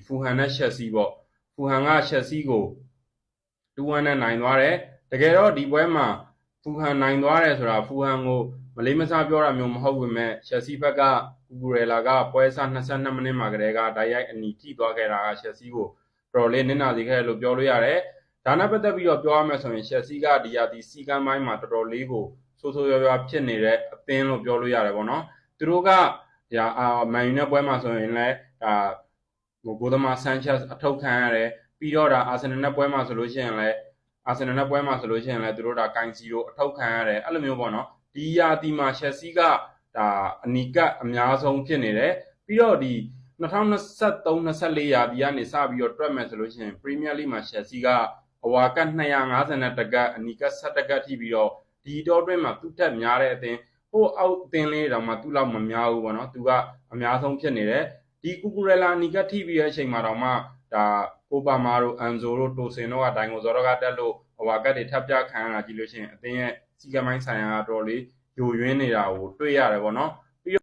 ဖူဟန်နဲ့ရှက်စီပေါ့ဖူဟန်ကရှက်စီကို2-1နဲ့နိုင်သွားတယ်တကယ်တော့ဒီပွဲမှာဖူဟန်နိုင်သွားတယ်ဆိုတာဖူဟန်ကိုမလေးမစားပြောတာမျိုးမဟုတ်ပေမဲ့ရှက်စီဘက်ကကူကူရဲလာကပွဲစား22မိနစ်မှာကတည်းကတိုက်ရိုက်အနီထိသွားခဲ့တာကရှက်စီကိုတော်လေးနစ်နာစေခဲ့လို့ပြောလို့ရတယ်ဒါနဲ့ပတ်သက်ပြီးတော့ပြောရမယ်ဆိုရင်ရှက်စီကဒီရာဒီစီကမ်းပိုင်းမှာတော်တော်လေးကိုဆိုးဆိုးရွားရွားဖြစ်နေတဲ့အသင်းလို့ပြောလို့ရတယ်ပေါ့နော်သူတို့ကမန်ယူနဲ့ပွဲမှာဆိုရင်လည်းဂိုသမာဆန်ချက်အထုတ်ခံရတယ်ပြီးတော့အာဆင်နယ်နဲ့ပွဲမှာဆိုလို့ရှိရင်လည်းသူတို့ကိုင်စီကိုအထုတ်ခံရတယ်အဲ့လိုမျိုးပေါ့နော်ဒီရာဒီမှာရှက်စီကအနီကပ်အများဆုံးဖြစ်နေတယ်ပြီးတော့ဒီ2023-24ရာသီကနေစပြီးတော့တွက်မယ်ဆိုလို့ရှိရင်ပရီးမီးယားလိမှာရှက်စီကအဝါကတ်250ကတ်အနီကတ်17ကတ်ထိပြီးတော့ဒီတော့တွင်းမှာသူ့ထက်များတဲ့အသင်းဟိုအောက်အသင်းလေးတောင်မှသူ့လောက်မများဘူးပေါ့နော်သူကအများဆုံးဖြစ်နေတယ်ဒီကူကူရဲလာအနီကတ်ထိပြီးတဲ့အချိန်မှာတောင်မှကိုပါမာတို့အန်ဇိုတို့တိုစင်တို့ကဒိုင်ကိုဇော်တော့ကတက်လို့အဝါကတ်တွေထပ်ပြခံရတာကြည့်လို့ရှိရင်အသင်းရဲ့စီကမိုင်းဆိုင်ရာတော်လေးယိုယွင်းနေတာကိုတွေ့ရတယ်ပေါ့နော်